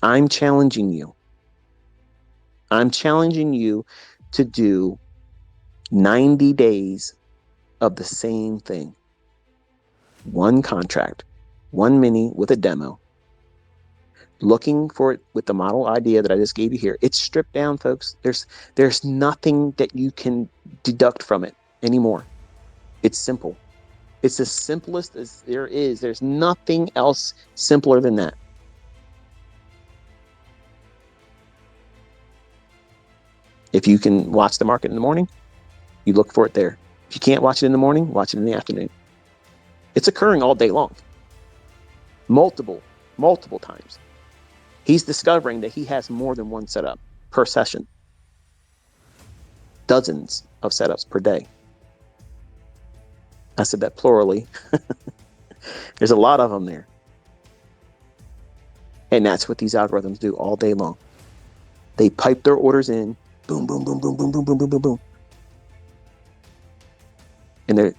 I'm challenging you. I'm challenging you to do 90 days of the same thing. One contract, one mini with a demo. Looking for it with the model idea that I just gave you here. It's stripped down, folks. There's nothing that you can deduct from it anymore. It's simple. It's the simplest as there is. There's nothing else simpler than that. If you can watch the market in the morning, you look for it there. If you can't watch it in the morning, watch it in the afternoon. It's occurring all day long. Multiple times. He's discovering that he has more than one setup per session. Dozens of setups per day. I said that plurally. There's a lot of them there. And that's what these algorithms do all day long. They pipe their orders in. Boom, boom, boom, boom, boom, boom, boom, boom, boom, boom. And they're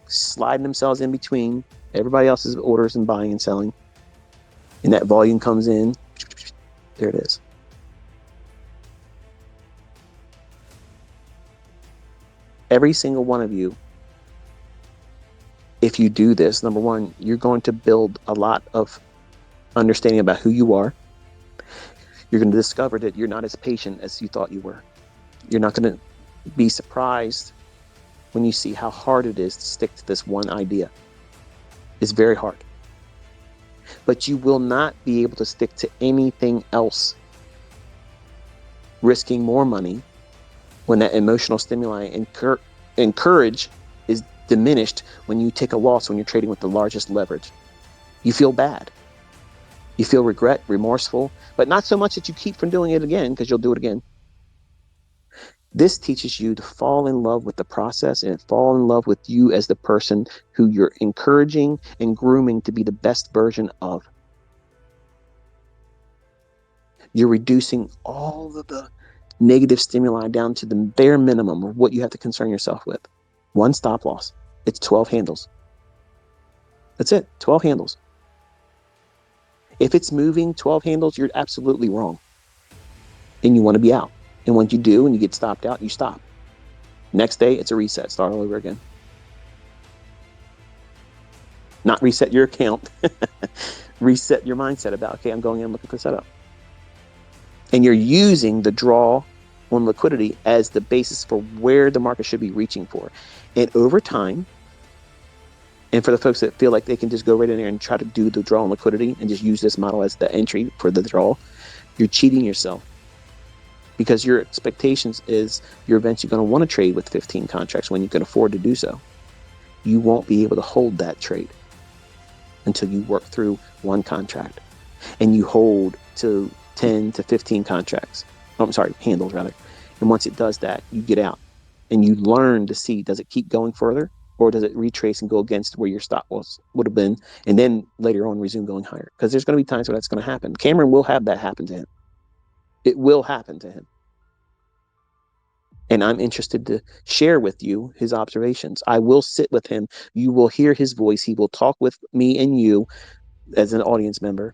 sliding themselves in between everybody else's orders and buying and selling. And that volume comes in. There it is. Every single one of you, if you do this, number one, you're going to build a lot of understanding about who you are. You're going to discover that you're not as patient as you thought you were. You're not going to be surprised when you see how hard it is to stick to this one idea. It's very hard. But you will not be able to stick to anything else, risking more money when that emotional stimuli and courage is diminished when you take a loss when you're trading with the largest leverage. You feel bad. You feel regret, remorseful, but not so much that you keep from doing it again, because you'll do it again. This teaches you to fall in love with the process and fall in love with you as the person who you're encouraging and grooming to be the best version of. You're reducing all of the negative stimuli down to the bare minimum of what you have to concern yourself with. One stop loss. It's 12 handles. That's it. 12 handles. If it's moving 12 handles, you're absolutely wrong. And you want to be out. And once you do and you get stopped out, you stop. Next day, it's a reset. Start all over again. Not reset your account. Reset your mindset about, okay, I'm going in looking for setup. And you're using the draw on liquidity as the basis for where the market should be reaching for. And over time, and for the folks that feel like they can just go right in there and try to do the draw on liquidity and just use this model as the entry for the draw, you're cheating yourself. Because your expectations is you're eventually going to want to trade with 15 contracts when you can afford to do so. You won't be able to hold that trade until you work through one contract. And you hold to 10 to 15 contracts. Handles rather. And once it does that, you get out. And you learn to see, does it keep going further? Or does it retrace and go against where your stop loss would have been? And then later on resume going higher. Because there's going to be times where that's going to happen. Cameron will have that happen to him. It will happen to him. And I'm interested to share with you his observations. I will sit with him. You will hear his voice. He will talk with me and you as an audience member,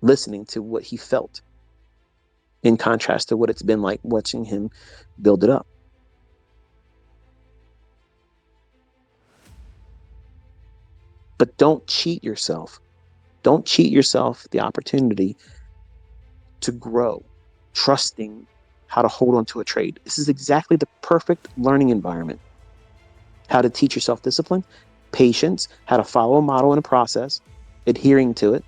listening to what he felt in contrast to what it's been like watching him build it up. But don't cheat yourself. Don't cheat yourself the opportunity to grow, trusting how to hold on to a trade. This is exactly the perfect learning environment. How to teach yourself discipline, patience, how to follow a model and a process, adhering to it.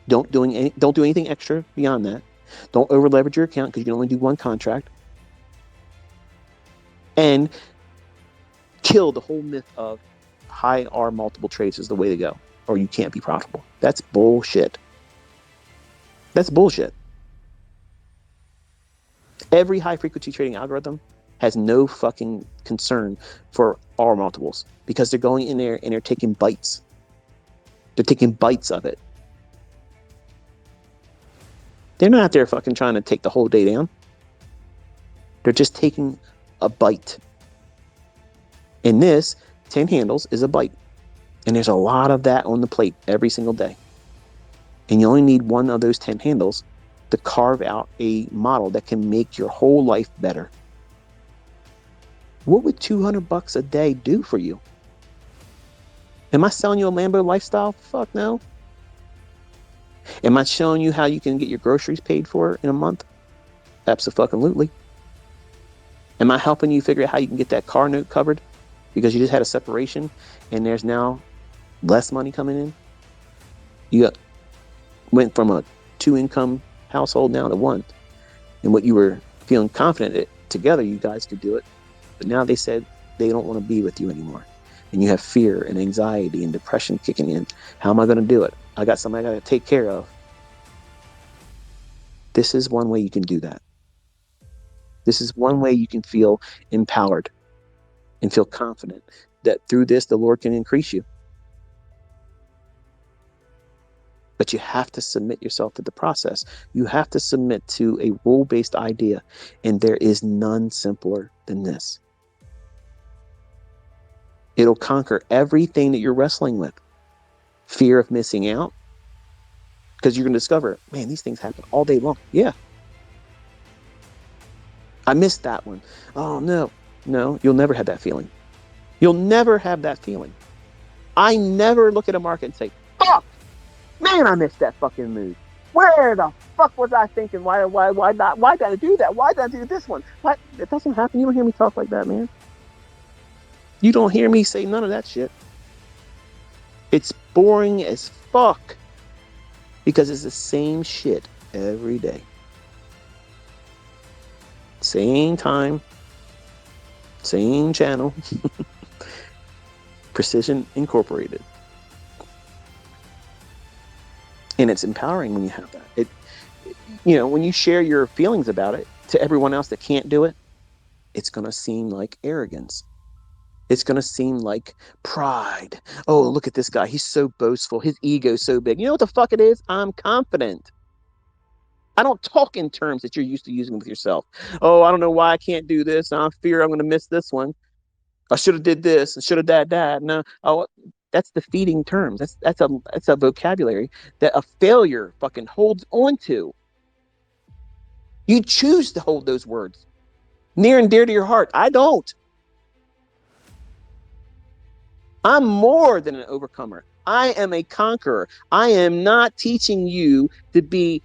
Don't do anything extra beyond that. Don't over leverage your account because you can only do one contract. And kill the whole myth of high R multiple trades is the way to go, or you can't be profitable. That's bullshit. That's bullshit. Every high frequency trading algorithm has no fucking concern for R multiples because they're going in there and they're taking bites. They're taking bites of it. They're not out there fucking trying to take the whole day down. They're just taking a bite. In this, 10 handles is a bite. And there's a lot of that on the plate every single day. And you only need one of those 10 handles to carve out a model that can make your whole life better. What would $200 a day do for you? Am I selling you a Lambo lifestyle? Fuck no. Am I showing you how you can get your groceries paid for in a month? Absolutely. Am I helping you figure out how you can get that car note covered because you just had a separation and there's now less money coming in? You went from a 2-income household now to 1. And what you were feeling confident that together you guys could do it. But now they said they don't want to be with you anymore. And you have fear and anxiety and depression kicking in. How am I going to do it? I got somebody I got to take care of. This is one way you can do that. This is one way you can feel empowered and feel confident that through this, the Lord can increase you. But you have to submit yourself to the process. You have to submit to a rule-based idea. And there is none simpler than this. It'll conquer everything that you're wrestling with. Fear of missing out. Because you're going to discover, man, these things happen all day long. Yeah. I missed that one. Oh, no. No, you'll never have that feeling. You'll never have that feeling. I never look at a market and say, fuck, man, I missed that fucking move. Where the fuck was I thinking? Why did I do that? Why did I do this one? What? It doesn't happen. You don't hear me talk like that, man. You don't hear me say none of that shit. It's boring as fuck because it's the same shit every day. Same time, same channel. Precision Incorporated. And it's empowering when you have that. When you share your feelings about it to everyone else that can't do it, it's going to seem like arrogance. It's going to seem like pride. Oh, look at this guy. He's so boastful. His ego's so big. You know what the fuck it is? I'm confident. I don't talk in terms that you're used to using with yourself. Oh, I don't know why I can't do this. I fear I'm going to miss this one. I should have did this and should have that. No. Oh, that's defeating terms. That's a vocabulary that a failure fucking holds on to. You choose to hold those words near and dear to your heart. I don't. I'm more than an overcomer. I am a conqueror. I am not teaching you to be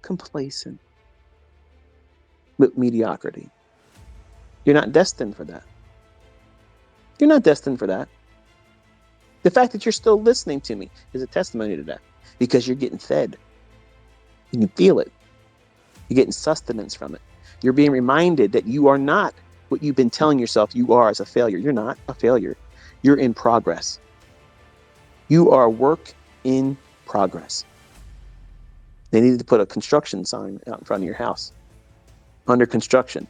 complacent with mediocrity. You're not destined for that. You're not destined for that. The fact that you're still listening to me is a testimony to that because you're getting fed. You can feel it. You're getting sustenance from it. You're being reminded that you are not what you've been telling yourself you are as a failure. You're not a failure. You're in progress. You are a work in progress. They needed to put a construction sign out in front of your house. Under construction.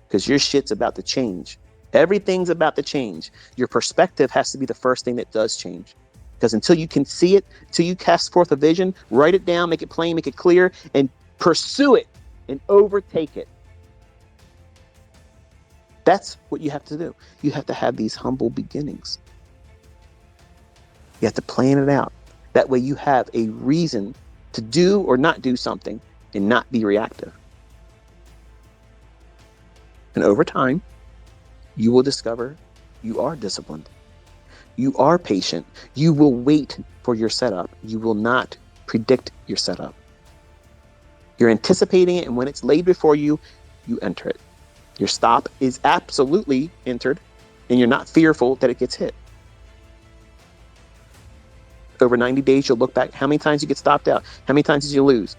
Because your shit's about to change. Everything's about to change. Your perspective has to be the first thing that does change. Because until you can see it, until you cast forth a vision, write it down, make it plain, make it clear, and pursue it and overtake it. That's what you have to do. You have to have these humble beginnings. You have to plan it out. That way you have a reason to do or not do something and not be reactive. And over time, you will discover you are disciplined. You are patient. You will wait for your setup. You will not predict your setup. You're anticipating it, and when it's laid before you, you enter it. Your stop is absolutely entered, and you're not fearful that it gets hit. Over 90 days, you'll look back. How many times did you get stopped out? How many times did you lose?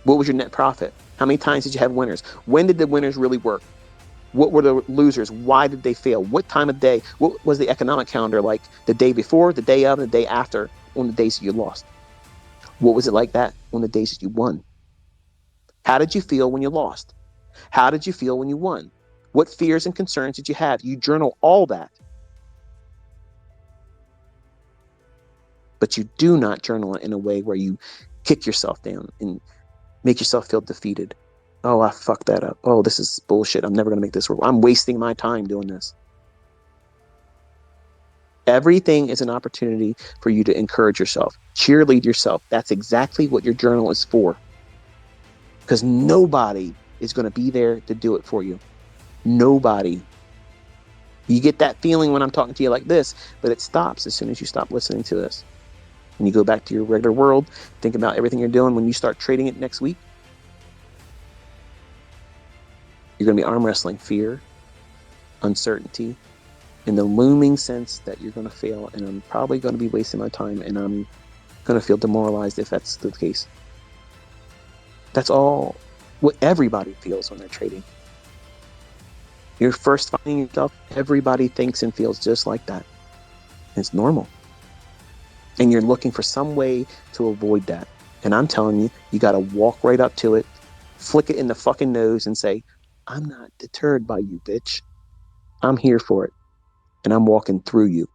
What was your net profit? How many times did you have winners? When did the winners really work? What were the losers? Why did they fail? What time of day? What was the economic calendar like the day before, the day of, and the day after on the days that you lost? What was it like that on the days that you won? How did you feel when you lost? How did you feel when you won? What fears and concerns did you have? You journal all that. But you do not journal it in a way where you kick yourself down and make yourself feel defeated. Oh, I fucked that up. Oh, this is bullshit. I'm never going to make this work. I'm wasting my time doing this. Everything is an opportunity for you to encourage yourself, cheerlead yourself. That's exactly what your journal is for. because nobody is going to be there to do it for you. Nobody. You get that feeling when I'm talking to you like this, but it stops as soon as you stop listening to this. And you go back to your regular world, think about everything you're doing. When you start trading it next week, you're going to be arm wrestling fear, uncertainty, and the looming sense that you're going to fail, and I'm probably going to be wasting my time, and I'm going to feel demoralized if that's the case. That's all what everybody feels when they're trading. You're first finding yourself, everybody thinks and feels just like that. It's normal. And you're looking for some way to avoid that. And I'm telling you, you got to walk right up to it, flick it in the fucking nose and say, I'm not deterred by you, bitch. I'm here for it. And I'm walking through you.